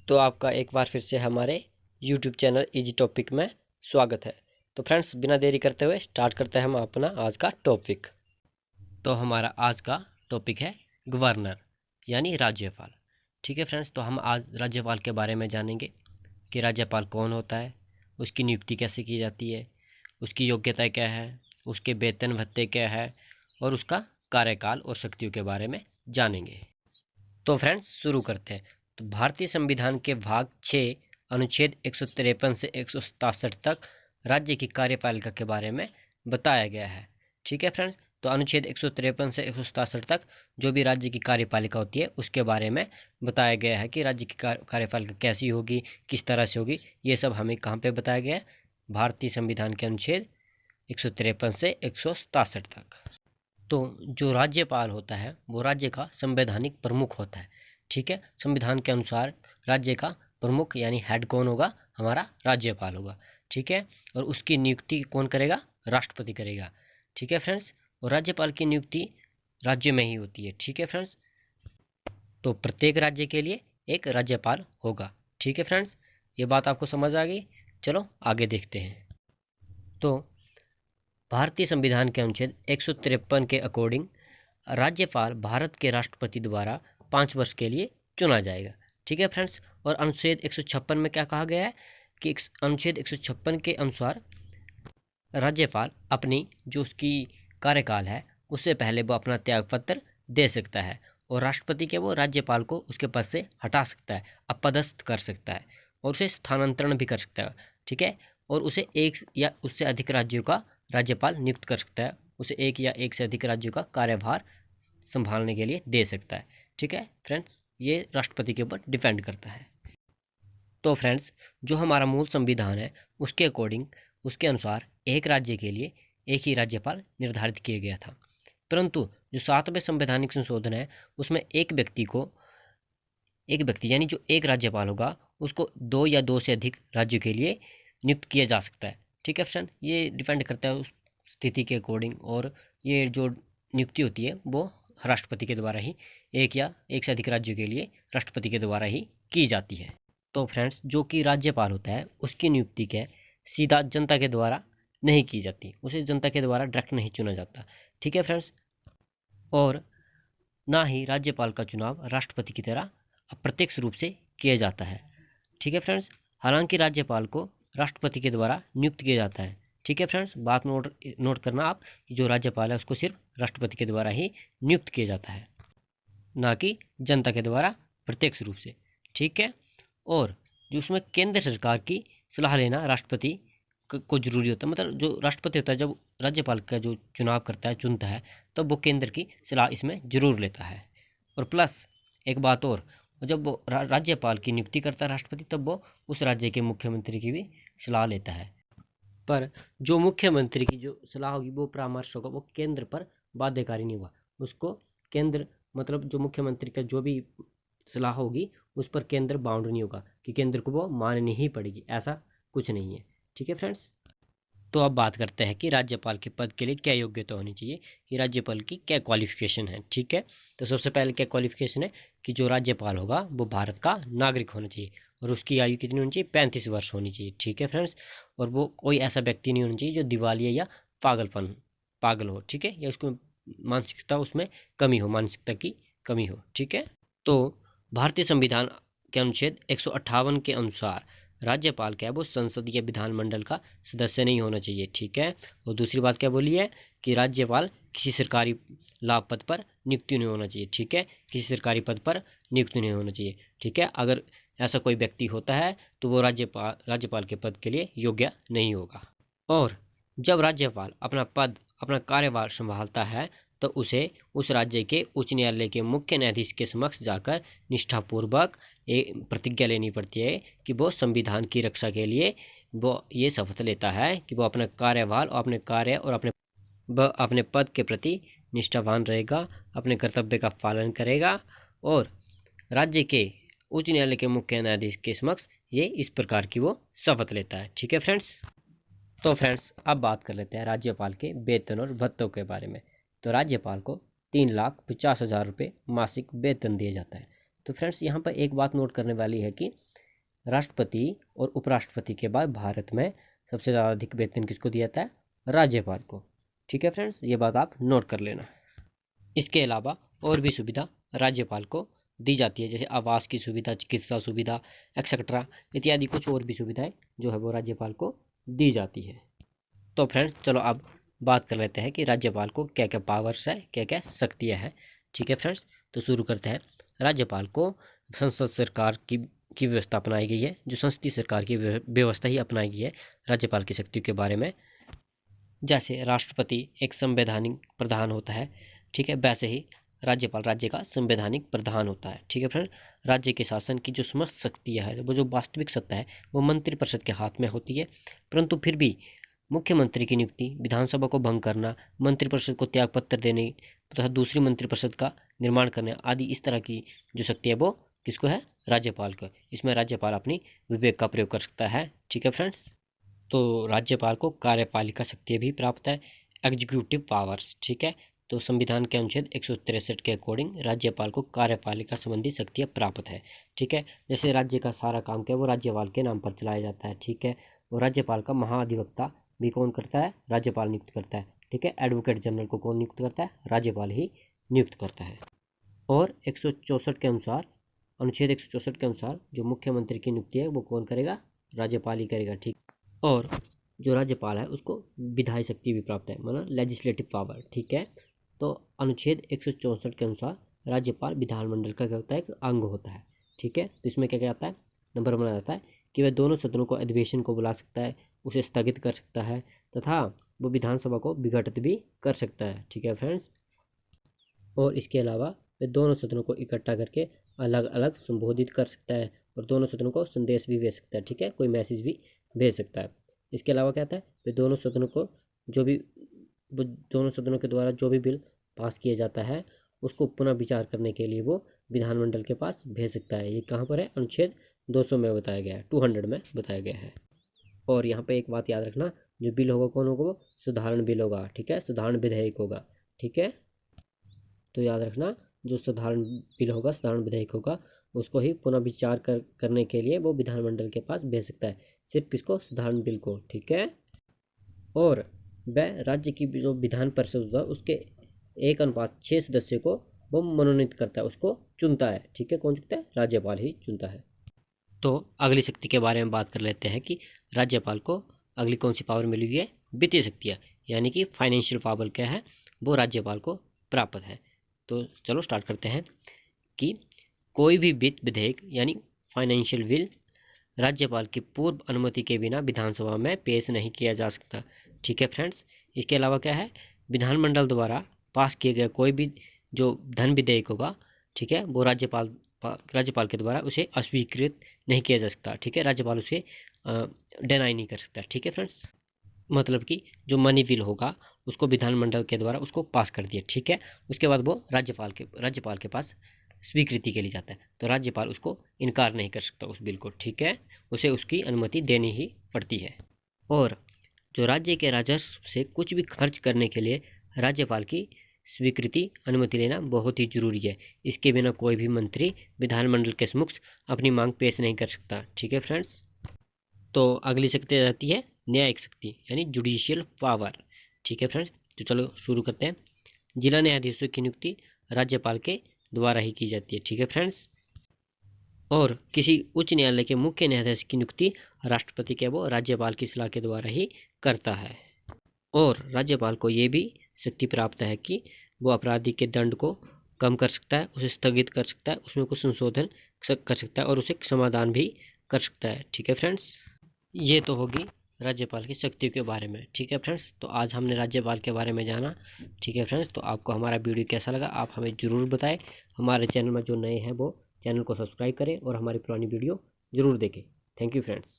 तो आपका एक बार फिर से हमारे YouTube चैनल इजी टॉपिक में स्वागत है। तो फ्रेंड्स, बिना देरी करते हुए स्टार्ट करते हैं हम अपना आज का टॉपिक। तो हमारा आज का टॉपिक है गवर्नर यानी राज्यपाल। ठीक है फ्रेंड्स, तो हम आज राज्यपाल के बारे में जानेंगे कि राज्यपाल कौन होता है, उसकी नियुक्ति कैसे की जाती है, उसकी योग्यता क्या है, उसके वेतन भत्ते क्या है और उसका कार्यकाल और शक्तियों के बारे में जानेंगे। तो फ्रेंड्स, शुरू करते हैं। तो भारतीय संविधान के भाग 6 अनुच्छेद 153 से 167 तक राज्य की कार्यपालिका के बारे में बताया गया है। ठीक है फ्रेंड्स, तो अनुच्छेद 153 से 167 तक जो भी राज्य की कार्यपालिका होती है उसके बारे में बताया गया है कि राज्य की कार्यपालिका कैसी होगी, किस तरह से होगी। ये सब हमें कहाँ पे बताया गया है? भारतीय संविधान के अनुच्छेद 153 से 167 तक। तो जो राज्यपाल होता है वो राज्य का संवैधानिक प्रमुख होता है। ठीक है, संविधान के अनुसार राज्य का प्रमुख यानी हेड कौन होगा? हमारा राज्यपाल होगा। ठीक है, और उसकी नियुक्ति कौन करेगा? राष्ट्रपति करेगा। ठीक है फ्रेंड्स, और राज्यपाल की नियुक्ति राज्य में ही होती है। ठीक है फ्रेंड्स, तो प्रत्येक राज्य के लिए एक राज्यपाल होगा। ठीक है फ्रेंड्स, ये बात आपको समझ आ गई। चलो आगे देखते हैं। तो भारतीय संविधान के अनुच्छेद 153 के अकॉर्डिंग राज्यपाल भारत के राष्ट्रपति द्वारा 5 वर्ष के लिए चुना जाएगा। ठीक है फ्रेंड्स, और अनुच्छेद 156 में क्या कहा गया है कि अनुच्छेद 156 के अनुसार राज्यपाल अपनी जो उसकी कार्यकाल है उससे पहले वो अपना त्यागपत्र दे सकता है और राष्ट्रपति के वो राज्यपाल को उसके पद से हटा सकता है, अपदस्थ कर सकता है और उसे स्थानांतरण भी कर सकता है। ठीक है, और उसे एक या उससे अधिक राज्यों का राज्यपाल नियुक्त कर सकता है, उसे एक या एक से अधिक राज्यों का कार्यभार संभालने के लिए दे सकता है। ठीक है फ्रेंड्स, ये राष्ट्रपति के ऊपर डिपेंड करता है। तो फ्रेंड्स, जो हमारा मूल संविधान है उसके अकॉर्डिंग, उसके अनुसार एक राज्य के लिए एक ही राज्यपाल निर्धारित किया गया था, परंतु जो 7वें संवैधानिक संशोधन है उसमें एक व्यक्ति यानी जो एक राज्यपाल होगा उसको 2 या 2 से अधिक राज्यों के लिए नियुक्त किया जा सकता है। ठीक है फ्रेंड, ये डिपेंड करता है उस स्थिति के अकॉर्डिंग, और ये जो नियुक्ति होती है वो राष्ट्रपति के द्वारा ही एक या एक से अधिक राज्यों के लिए राष्ट्रपति के द्वारा ही की जाती है। तो फ्रेंड्स, जो कि राज्यपाल होता है उसकी नियुक्ति के सीधा जनता के द्वारा नहीं की जाती, उसे जनता के द्वारा डायरेक्ट नहीं चुना जाता। ठीक है फ्रेंड्स, और ना ही राज्यपाल का चुनाव राष्ट्रपति की तरह अप्रत्यक्ष रूप से किया जाता है। ठीक है फ्रेंड्स, हालांकि राज्यपाल को राष्ट्रपति के द्वारा नियुक्त किया जाता है। ठीक है फ्रेंड्स, बात नोट करना आप, जो राज्यपाल है उसको सिर्फ राष्ट्रपति के द्वारा ही नियुक्त किया जाता है, ना कि जनता के द्वारा प्रत्यक्ष रूप से। ठीक है, और जो उसमें केंद्र सरकार की सलाह लेना राष्ट्रपति को जरूरी होता है। मतलब जो राष्ट्रपति होता है जब राज्यपाल का जो चुनाव करता है, चुनता है, तब वो केंद्र की सलाह इसमें जरूर लेता है। और प्लस एक बात और, जब वो राज्यपाल की नियुक्ति करता है राष्ट्रपति, तब वो उस राज्य के मुख्यमंत्री की भी सलाह लेता है। पर जो मुख्यमंत्री की जो सलाह होगी, वो परामर्श होगा, वो केंद्र पर बाध्यकारी नहीं होगा। उसको केंद्र, मतलब जो मुख्यमंत्री का जो भी सलाह होगी उस पर केंद्र बाउंड नहीं होगा कि केंद्र को वो माननी ही पड़ेगी, ऐसा कुछ नहीं है। ठीक है फ्रेंड्स, तो अब बात करते हैं कि राज्यपाल के पद के लिए क्या योग्यता होनी चाहिए, कि राज्यपाल की क्या क्वालिफिकेशन है। ठीक है, तो सबसे पहले क्या क्वालिफिकेशन है कि जो राज्यपाल होगा वो भारत का नागरिक होना चाहिए और उसकी आयु कितनी होनी चाहिए? 35 वर्ष होनी चाहिए। ठीक है फ्रेंड्स, और वो कोई ऐसा व्यक्ति नहीं होना चाहिए जो दिवालिया या पागल हो। ठीक है, या उसको मानसिकता उसमें कमी हो, मानसिकता की कमी हो। ठीक है, तो भारतीय संविधान के अनुच्छेद 158 के अनुसार राज्यपाल क्या है, वो संसद या विधानमंडल का सदस्य नहीं होना चाहिए। ठीक है, और दूसरी बात क्या बोली है कि राज्यपाल किसी सरकारी लाभ पद पर नियुक्त नहीं होना चाहिए। ठीक है, किसी सरकारी पद पर नियुक्त नहीं होना चाहिए। ठीक है, अगर ऐसा कोई व्यक्ति होता है तो वो राज्यपाल के पद के लिए योग्य नहीं होगा। और जब राज्यपाल अपना कार्यभार संभालता है तो उसे उस राज्य के उच्च न्यायालय के मुख्य न्यायाधीश के समक्ष जाकर निष्ठापूर्वक प्रतिज्ञा लेनी पड़ती है कि वो संविधान की रक्षा के लिए वो ये शपथ लेता है कि वो अपना कार्यभार और अपने कार्य और अपने पद के प्रति निष्ठावान रहेगा, अपने कर्तव्य का पालन करेगा और राज्य के उच्च न्यायालय के मुख्य न्यायाधीश के समक्ष ये इस प्रकार की वो शपथ लेता है। ठीक है फ्रेंड्स, तो फ्रेंड्स अब बात कर लेते हैं राज्यपाल के वेतन और भत्तों के बारे में। तो राज्यपाल को 3,50,000 रुपये मासिक वेतन दिया जाता है। तो फ्रेंड्स यहाँ पर एक बात नोट करने वाली है कि राष्ट्रपति और उपराष्ट्रपति के बाद भारत में सबसे ज़्यादा अधिक वेतन किसको दिया जाता है? राज्यपाल को। ठीक है फ्रेंड्स, ये बात आप नोट कर लेना। इसके अलावा और भी सुविधा राज्यपाल को दी जाती है, जैसे आवास की सुविधा, चिकित्सा सुविधा एक्सेट्रा इत्यादि कुछ और भी सुविधाएं जो है वो राज्यपाल को दी जाती है। तो फ्रेंड्स चलो अब बात कर लेते हैं कि राज्यपाल को क्या क्या पावर्स है, क्या क्या शक्तियाँ हैं। ठीक है फ्रेंड्स, तो शुरू करते हैं। राज्यपाल को संसद सरकार की व्यवस्था अपनाई गई है, जो संसदीय सरकार की व्यवस्था ही अपनाई गई है राज्यपाल की शक्तियों के बारे में। जैसे राष्ट्रपति एक संवैधानिक प्रधान होता है, ठीक है, वैसे ही राज्यपाल राज्य का संवैधानिक प्रधान होता है। ठीक है फ्रेंड, राज्य के शासन की जो समस्त शक्तियाँ है, वो जो वास्तविक सत्ता है वो मंत्रिपरिषद के हाथ में होती है, परंतु फिर भी मुख्यमंत्री की नियुक्ति, विधानसभा को भंग करना, मंत्रिपरिषद को त्याग पत्र देने तथा दूसरी मंत्रिपरिषद का निर्माण करने आदि इस तरह की जो शक्ति है वो किसको है? राज्यपाल को। इसमें राज्यपाल अपनी विवेक का प्रयोग कर सकता है। ठीक है फ्रेंड्स, तो राज्यपाल को कार्यपालिका शक्ति भी प्राप्त है, एग्जीक्यूटिव पावर्स। ठीक है, तो संविधान के अनुच्छेद 163 के अकॉर्डिंग राज्यपाल को कार्यपालिका संबंधी शक्तियाँ प्राप्त है। ठीक है, जैसे राज्य का सारा काम क्या है वो राज्यपाल के नाम पर चलाया जाता है। ठीक है, और राज्यपाल का महाधिवक्ता भी कौन करता है? राज्यपाल नियुक्त करता है। ठीक है, एडवोकेट जनरल को कौन नियुक्त करता है? राज्यपाल ही नियुक्त करता है। और 164 के अनुसार, अनुच्छेद 164 के अनुसार जो मुख्यमंत्री की नियुक्ति है वो कौन करेगा? राज्यपाल ही करेगा। ठीक, और जो राज्यपाल है उसको विधायी शक्ति भी प्राप्त है, मतलब लेजिस्लेटिव पावर। ठीक है, तो अनुच्छेद 164 के अनुसार राज्यपाल विधानमंडल का क्या होता है? एक अंग होता है। ठीक है, तो इसमें क्या क्या आता है? नंबर बनाया जाता है कि वह दोनों सदनों को अधिवेशन को बुला सकता है, उसे स्थगित कर सकता है तथा वो विधानसभा को विघटित भी कर सकता है। ठीक है फ्रेंड्स, और इसके अलावा वे दोनों सदनों को इकट्ठा करके अलग अलग संबोधित कर सकता है और दोनों सदनों को संदेश भी भेज सकता है। ठीक है, कोई मैसेज भी भेज सकता है। इसके अलावा क्या आता है? वे दोनों सदनों को दोनों सदनों के द्वारा जो भी बिल पास किया जाता है उसको पुनः विचार करने के लिए वो विधानमंडल के पास भेज सकता है। ये कहाँ पर है? अनुच्छेद 200 में बताया गया है, 200 में बताया गया है। और यहाँ पे एक बात याद रखना, जो बिल होगा कौन होगा? वो साधारण बिल होगा। ठीक है, साधारण विधेयक होगा। ठीक है, तो याद रखना, जो साधारण बिल होगा, साधारण विधेयक होगा, उसको ही पुनः विचार करने के लिए वो विधानमंडल के पास भेज सकता है। सिर्फ किसको? साधारण बिल को। ठीक है, और वह राज्य की जो विधान परिषद होता है उसके 1:6 सदस्य को वो मनोनीत करता है, उसको चुनता है। ठीक है, कौन चुनता है? राज्यपाल ही चुनता है। तो अगली शक्ति के बारे में बात कर लेते हैं कि राज्यपाल को अगली कौन सी पावर मिली हुई है? वित्तीय शक्तियाँ, यानी कि फाइनेंशियल पावर क्या है वो राज्यपाल को प्राप्त है। तो चलो स्टार्ट करते हैं कि कोई भी वित्त विधेयक यानी फाइनेंशियल बिल राज्यपाल की पूर्व अनुमति के बिना विधानसभा में पेश नहीं किया जा सकता। ठीक है फ्रेंड्स, इसके अलावा क्या है? विधानमंडल द्वारा पास किए गए कोई भी जो धन विधेयक होगा, ठीक है, वो राज्यपाल के द्वारा उसे अस्वीकृत नहीं किया जा सकता। ठीक है, राज्यपाल उसे डिनाई नहीं कर सकता। ठीक है फ्रेंड्स, मतलब कि जो मनी बिल होगा उसको विधानमंडल के द्वारा उसको पास कर दिया। ठीक है, उसके बाद वो राज्यपाल के पास स्वीकृति के लिए जाता है, तो राज्यपाल उसको इनकार नहीं कर सकता उस बिल को। ठीक है, उसे उसकी अनुमति देनी ही पड़ती है। और जो राज्य के राजस्व से कुछ भी खर्च करने के लिए राज्यपाल की स्वीकृति, अनुमति लेना बहुत ही जरूरी है। इसके बिना कोई भी मंत्री विधानमंडल के समक्ष अपनी मांग पेश नहीं कर सकता। ठीक है फ्रेंड्स, तो अगली शक्ति रहती है न्यायिक शक्ति, यानी जुडिशियल पावर। ठीक है फ्रेंड्स, तो चलो शुरू करते हैं। जिला न्यायाधीशों की नियुक्ति राज्यपाल के द्वारा ही की जाती है। ठीक है फ्रेंड्स, और किसी उच्च न्यायालय के मुख्य न्यायाधीश की नियुक्ति राष्ट्रपति के वो राज्यपाल की सलाह के द्वारा ही करता है। और राज्यपाल को ये भी शक्ति प्राप्त है कि वो अपराधी के दंड को कम कर सकता है, उसे स्थगित कर सकता है, उसमें कुछ संशोधन कर सकता है और उसे समाधान भी कर सकता है। ठीक है फ्रेंड्स, ये तो होगी राज्यपाल की शक्तियों के बारे में। ठीक है फ्रेंड्स, तो आज हमने राज्यपाल के बारे में जाना। ठीक है फ्रेंड्स, तो आपको हमारा वीडियो कैसा लगा आप हमें ज़रूर बताएं। हमारे चैनल में जो नए हैं वो चैनल को सब्सक्राइब करें और हमारी पुरानी वीडियो ज़रूर देखें। Thank you friends.